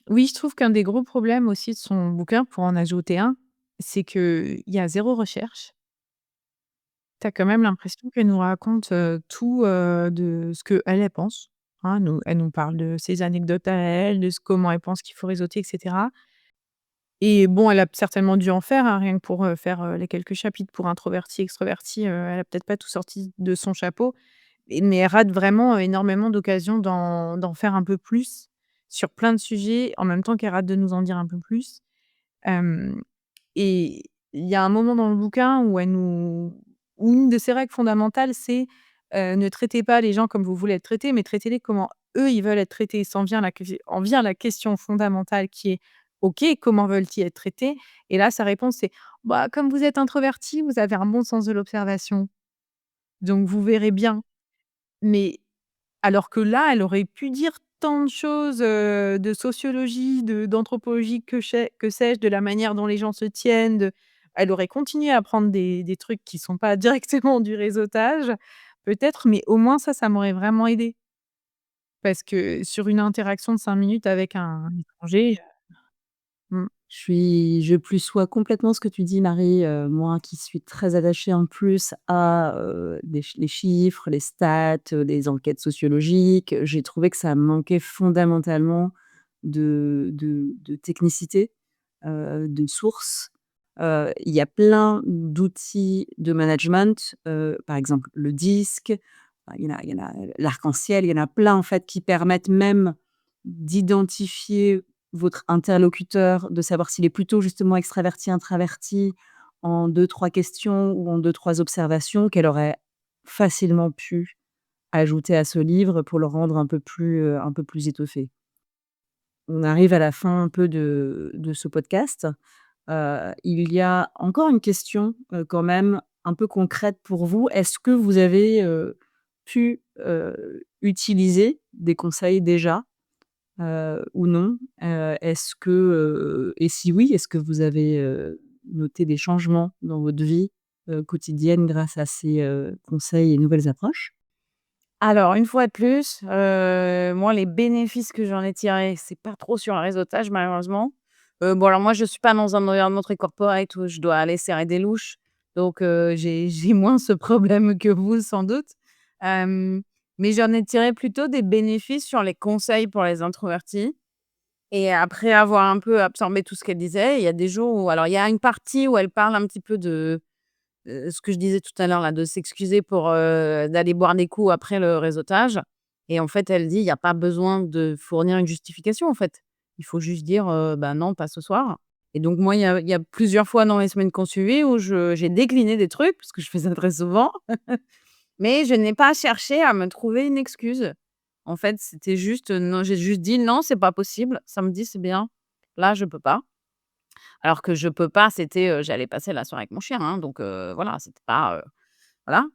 Speaker 2: oui, je trouve qu'un des gros problèmes aussi de son bouquin, pour en ajouter un, c'est qu'il y a zéro recherche. Tu as quand même l'impression qu'elle nous raconte, tout, de ce qu'elle, elle pense, hein. Elle nous parle de ses anecdotes à elle, de comment elle pense qu'il faut réseauter et cetera et bon, elle a certainement dû en faire, hein, rien que pour, faire, les quelques chapitres pour introvertis, extravertis, elle a peut-être pas tout sorti de son chapeau mais elle rate vraiment, énormément d'occasions d'en faire un peu plus sur plein de sujets, en même temps qu'elle rate de nous en dire un peu plus. Hem Et il y a un moment dans le bouquin où une de ses règles fondamentales, c'est, ne traitez pas les gens comme vous voulez être traités, mais traitez-les comment eux, ils veulent être traités. En vient la question fondamentale qui est: «OK, comment veulent-ils être traités?» Et là, sa réponse, c'est: «Bah, comme vous êtes introverti, vous avez un bon sens de l'observation, donc vous verrez bien». Mais alors que là, elle aurait pu dire tant de choses, de sociologie, d'anthropologie, que sais-je, de la manière dont les gens se tiennent, elle aurait continué à prendre des trucs qui sont pas directement du réseautage, peut-être, mais au moins ça m'aurait vraiment aidé. Parce que sur une interaction de 5 minutes avec un étranger, mmh,
Speaker 4: Je plus sois complètement ce que tu dis Marie, moi qui suis très attachée en plus à, les chiffres, les stats, les enquêtes sociologiques, j'ai trouvé que ça manquait fondamentalement de technicité, de sources. Il y a plein d'outils de management, par exemple le DISC, il y en a l'arc-en-ciel, il y en a plein en fait qui permettent même d'identifier votre interlocuteur, de savoir s'il est plutôt justement extraverti, introverti, en deux trois questions ou en deux trois observations qu'elle aurait facilement pu ajouter à ce livre pour le rendre un peu plus étoffé. On arrive à la fin un peu de ce podcast. Il y a encore une question, quand même un peu concrète pour vous. Est-ce que vous avez, pu, utiliser des conseils déjà, ou non? Est-ce que, et si oui, est-ce que vous avez, noté des changements dans votre vie, quotidienne grâce à ces, conseils et nouvelles approches?
Speaker 1: Alors une fois de plus, moi les bénéfices que j'en ai tirés, c'est pas trop sur le réseautage malheureusement. Bon alors moi je suis pas dans un environnement très corporate où je dois aller serrer des louches, donc j'ai moins ce problème que vous sans doute. Hem, mais j'en ai tiré plutôt des bénéfices sur les conseils pour les introvertis et après avoir un peu absorbé tout ce qu'elle disait, il y a des jours où alors il y a une partie où elle parle un petit peu de ce que je disais tout à l'heure là, de s'excuser pour, d'aller boire des coups après le réseautage et en fait, elle dit: «Il y a pas besoin de fournir une justification, en fait. Il faut juste dire, bah, non, pas ce soir» et donc moi, il y a plusieurs fois dans les semaines qui ont suivi où j'ai décliné des trucs, parce que je fais ça très souvent, mais je n'ai pas cherché à me trouver une excuse. En fait, c'était juste, non, j'ai juste dit: «Non, c'est pas possible, samedi, c'est bien. Là, je peux pas». Alors que je peux pas, c'était, j'allais passer la soirée avec mon chien, hein, donc voilà, c'était pas, voilà.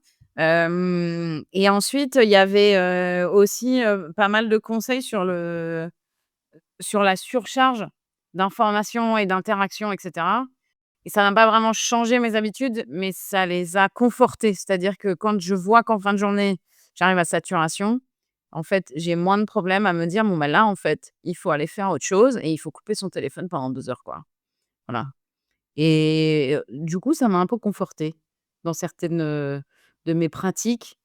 Speaker 1: Et ensuite, il y avait, aussi, pas mal de conseils sur la surcharge d'informations et d'interactions et cetera et ça n'a pas vraiment changé mes habitudes, mais ça les a confortées. C'est-à-dire que quand je vois qu'en fin de journée, j'arrive à saturation, en fait, j'ai moins de problèmes à me dire: «Bon, bah, là, en fait, il faut aller faire autre chose et il faut couper son téléphone pendant 2 heures, quoi». Voilà. Et du coup, ça m'a un peu confortée dans certaines, de mes pratiques,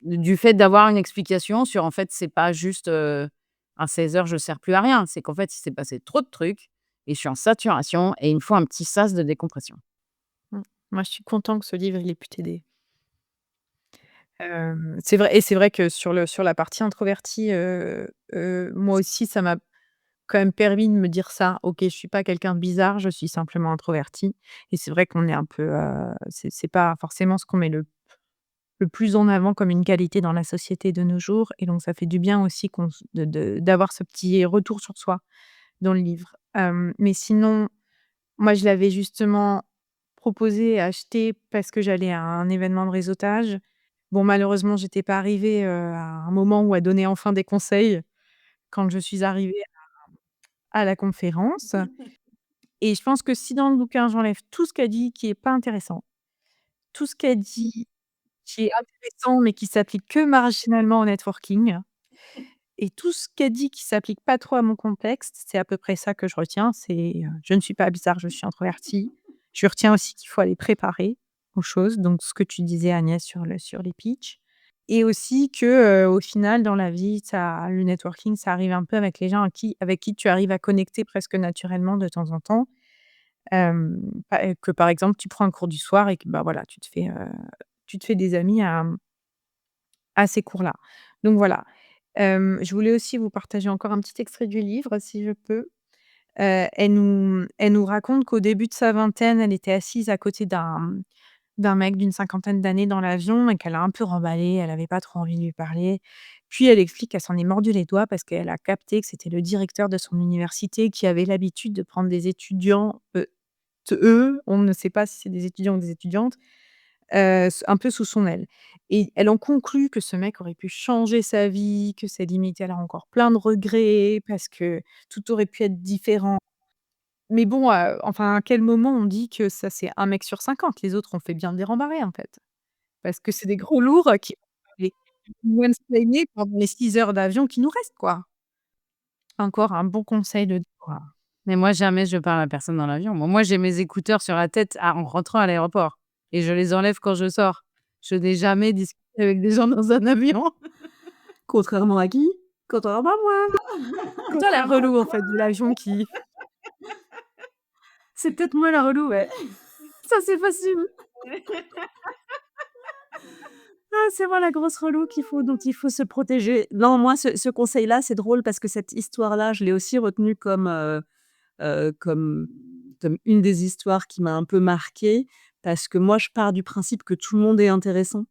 Speaker 1: du fait d'avoir une explication sur, en fait, c'est pas juste, à 16 heures je sers plus à rien. C'est qu'en fait, il s'est passé trop de trucs et je suis en saturation et il me faut un petit sas de décompression.
Speaker 2: Moi, je suis content que ce livre, il ait pu t'aider. C'est vrai que sur la partie introvertie, moi aussi, ça m'a quand même permis de me dire ça: «OK, je suis pas quelqu'un de bizarre, je suis simplement introvertie» et c'est vrai qu'on est un peu, c'est pas forcément ce qu'on met le plus en avant comme une qualité dans la société de nos jours et donc ça fait du bien aussi qu'on s de d'avoir ce petit retour sur soi dans le livre. Mais sinon, moi, je l'avais justement proposé et acheté parce que j'allais à un événement de réseautage. Bon, malheureusement, j'étais pas arrivée, à un moment où elle donnait enfin des conseils quand je suis arrivée à la conférence et je pense que si dans le bouquin, j'enlève tout ce qu'elle dit qui est pas intéressant, tout ce qu'elle dit qui est intéressant mais qui s'applique que marginalement au networking et tout ce qu'elle dit qui s'applique pas trop à mon contexte, c'est à peu près ça que je retiens, c'est, je ne suis pas bizarre, je suis introvertie. Je retiens aussi qu'il faut aller préparer aux choses, donc ce que tu disais Agnès sur les pitchs et aussi que, au final dans la vie, le networking, ça arrive un peu avec les gens avec qui tu arrives à connecter presque naturellement de temps en temps. Que par exemple, tu prends un cours du soir et que, bah, voilà, tu te fais des amis à ces cours-là. Donc voilà. Je voulais aussi vous partager encore un petit extrait du livre, si je peux. Elle nous raconte qu'au début de sa vingtaine, elle était assise à côté d'un mec d'une cinquantaine d'années dans l'avion et qu'elle a un peu remballé, elle avait pas trop envie de lui parler. Puis elle explique qu'elle s'en est mordu les doigts parce qu'elle a capté que c'était le directeur de son université qui avait l'habitude de prendre des étudiants, on ne sait pas si c'est des étudiants ou des étudiantes, un peu sous son aile et elle en conclut que ce mec aurait pu changer sa vie, que c'est limite elle a encore plein de regrets parce que tout aurait pu être différent. Mais bon, enfin, à quel moment on dit que ça c'est un mec sur 50? Les autres ont fait bien de les rembarrer, en fait. Parce que c'est des gros lourds, qui vont aller nous mansplainer pendant les 6 heures d'avion qui nous restent, quoi. Encore un bon conseil de quoi.
Speaker 1: Mais moi, jamais je parle à personne dans l'avion. Moi, j'ai mes écouteurs sur la tête en rentrant à l'aéroport et je les enlève quand je sors. Je n'ai jamais discuté avec des gens dans un avion.
Speaker 4: Contrairement à qui? Contrairement à moi.
Speaker 2: Toi la relou, en fait, de l'avion qui
Speaker 4: C'est peut-être moi la relou, ouais.
Speaker 2: ça c'est facile.
Speaker 4: Ah, c'est moi la grosse relou dont il faut se protéger. Non, moi ce conseil-là, c'est drôle parce que cette histoire-là, je l'ai aussi retenue comme comme une des histoires qui m'a un peu marquée parce que moi, je pars du principe que tout le monde est intéressant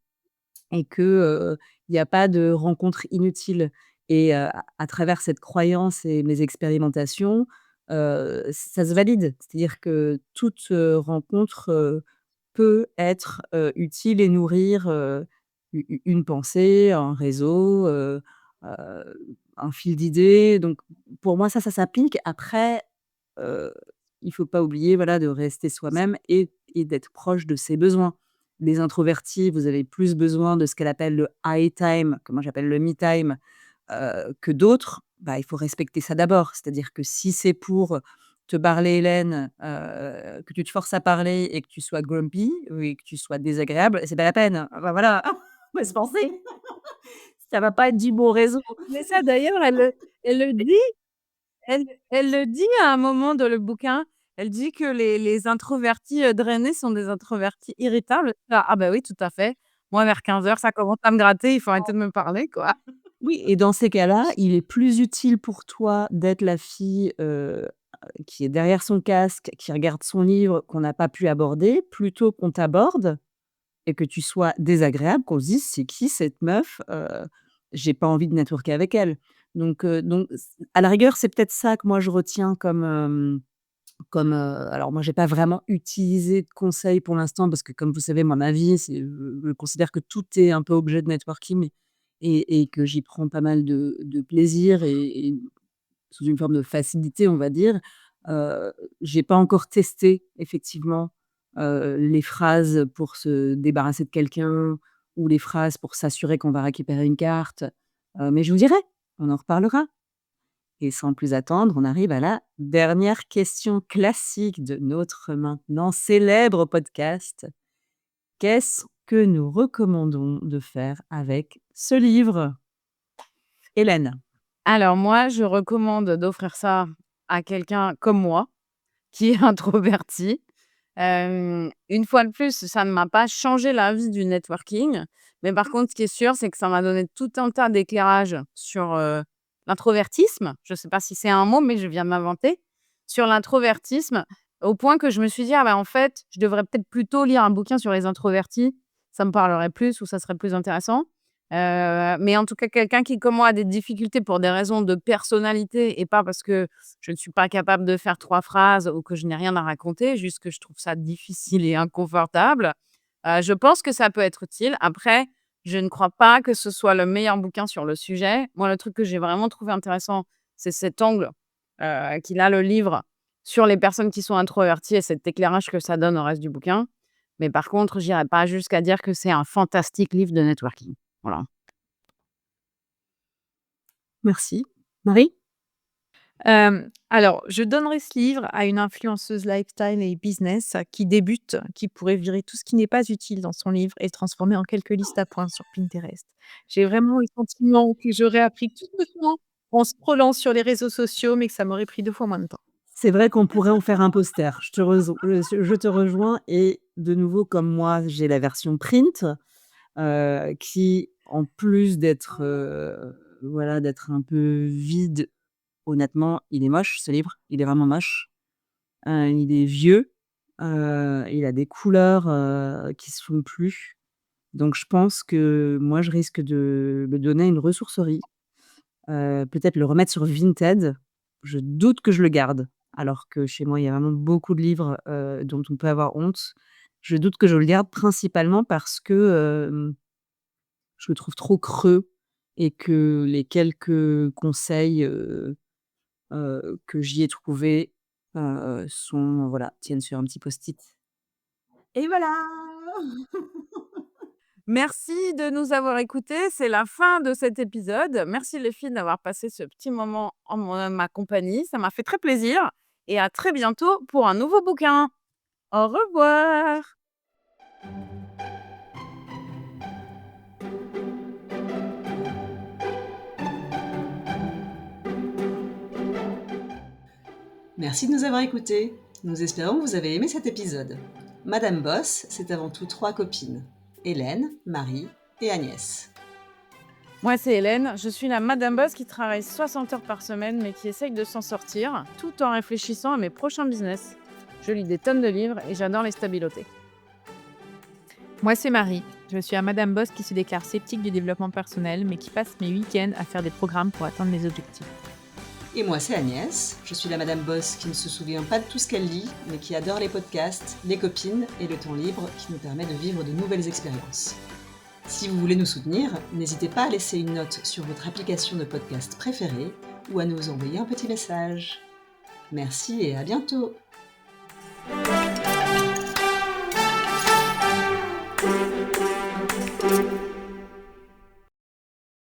Speaker 4: et que, il y a pas de rencontre inutile et à travers cette croyance et mes expérimentations, ça se valide. C'est-à-dire que toute, rencontre, peut être, utile et nourrir, une pensée, un réseau, un fil d'idées. Donc pour moi, ça s'applique. Après, heu, il faut pas oublier, voilà, de rester soi-même et d'être proche de ses besoins. Les introvertis, vous avez plus besoin de ce qu'elle appelle le I time, que moi j'appelle le me time, que d'autres. Bah, il faut respecter ça d'abord. C'est-à-dire que si c'est pour te parler Hélène, que tu te forces à parler et que tu sois grumpy ou et que tu sois désagréable, c'est pas la peine. Bah, voilà, on va se penser. Ça va pas être du bon réseau.
Speaker 1: Mais ça d'ailleurs, elle le dit, elle le dit à un moment dans le bouquin. Elle dit que les introvertis, drainés sont des introvertis irritables. Ah bah oui, tout à fait. Moi, vers 15 heures, ça commence à me gratter, il faut arrêter de me parler, quoi.
Speaker 4: Oui et dans ces cas-là, il est plus utile pour toi d'être la fille, qui est derrière son casque, qui regarde son livre qu'on n'a pas pu aborder, plutôt qu'on t'aborde et que tu sois désagréable, qu'on se dise: «C'est qui cette meuf? J'ai pas envie de networker avec elle». Donc à la rigueur, c'est peut-être ça que moi je retiens alors moi j'ai pas vraiment utilisé de conseils pour l'instant parce que comme vous savez, moi ma vie c'est, je considère que tout est un peu objet de networking et que j'y prends pas mal de plaisir et sous une forme de facilité, on va dire. Heu, j'ai pas encore testé effectivement, les phrases pour se débarrasser de quelqu'un ou les phrases pour s'assurer qu'on va récupérer une carte, mais je vous dirai, on en reparlera. Et sans plus attendre, on arrive à la dernière question classique de notre maintenant célèbre podcast. Qu'est-ce que nous recommandons de faire avec ce livre? Hélène?
Speaker 1: Alors moi, je recommande d'offrir ça à quelqu'un comme moi, qui est introverti, Une fois de plus, ça ne m'a pas changé la vie du networking, mais par contre, ce qui est sûr, c'est que ça m'a donné tout un tas d'éclairages sur, l'introvertisme. Je ne sais pas si c'est un mot, mais je viens de m'inventer. Sur l'introvertisme, au point que je me suis dit: «Ah bah, en fait, je devrais peut-être plutôt lire un bouquin sur les introvertis, ça me parlerait plus ou ça serait plus intéressant». Mais en tout cas, quelqu'un qui, comme moi, a des difficultés pour des raisons de personnalité et pas parce que je ne suis pas capable de faire 3 phrases ou que je n'ai rien à raconter, juste que je trouve ça difficile et inconfortable. Je pense que ça peut être utile. Après, je ne crois pas que ce soit le meilleur bouquin sur le sujet. Moi, le truc que j'ai vraiment trouvé intéressant, c'est cet angle, qu'il a le livre sur les personnes qui sont introverties et cet éclairage que ça donne au reste du bouquin. Mais par contre, j'irai pas jusqu'à dire que c'est un fantastique livre de networking. Voilà.
Speaker 4: Merci. Marie?
Speaker 2: Alors, je donnerai ce livre à une influenceuse lifestyle et business qui débute, qui pourrait virer tout ce qui n'est pas utile dans son livre et le transformer en quelques listes à points sur Pinterest. J'ai vraiment le sentiment que j'aurais appris tout doucement en scrollant sur les réseaux sociaux, mais que ça m'aurait pris 2 fois moins de temps.
Speaker 4: C'est vrai qu'on pourrait en faire un poster. Je te rejoins et de nouveau, comme moi, j'ai la version print, qui en plus d'être, voilà, d'être un peu vide, honnêtement, il est moche ce livre, il est vraiment moche. Il est vieux, il a des couleurs, qui se font plus. Donc je pense que moi, je risque de le donner à une ressourcerie, peut-être le remettre sur Vinted. Je doute que je le garde, alors que chez moi, il y a vraiment beaucoup de livres, dont on peut avoir honte. Je doute que je le garde principalement parce que, je le trouve trop creux et que les quelques conseils, que j'y ai trouvés, sont voilà, tiennent sur un petit post-it et voilà!
Speaker 1: Merci de nous avoir écoutés. C'est la fin de cet épisode. Merci les filles d'avoir passé ce petit moment en ma compagnie. Ça m'a fait très plaisir et à très bientôt pour un nouveau bouquin. Au revoir.
Speaker 3: Merci de nous avoir écoutés. Nous espérons que vous avez aimé cet épisode. Madame Boss, c'est avant tout 3 copines. Hélène, Marie et Agnès.
Speaker 1: Moi, c'est Hélène. Je suis la Madame Boss qui travaille 60 heures par semaine, mais qui essaye de s'en sortir, tout en réfléchissant à mes prochains business. Je lis des tonnes de livres et j'adore les stabiloter.
Speaker 2: Moi, c'est Marie. Je suis un Madame Boss qui se déclare sceptique du développement personnel, mais qui passe mes week-ends à faire des programmes pour atteindre mes objectifs.
Speaker 3: Et moi, c'est Agnès. Je suis la Madame Boss qui ne se souvient pas de tout ce qu'elle lit, mais qui adore les podcasts, les copines et le temps libre qui nous permet de vivre de nouvelles expériences. Si vous voulez nous soutenir, n'hésitez pas à laisser une note sur votre application de podcast préférée ou à nous envoyer un petit message. Merci et à bientôt!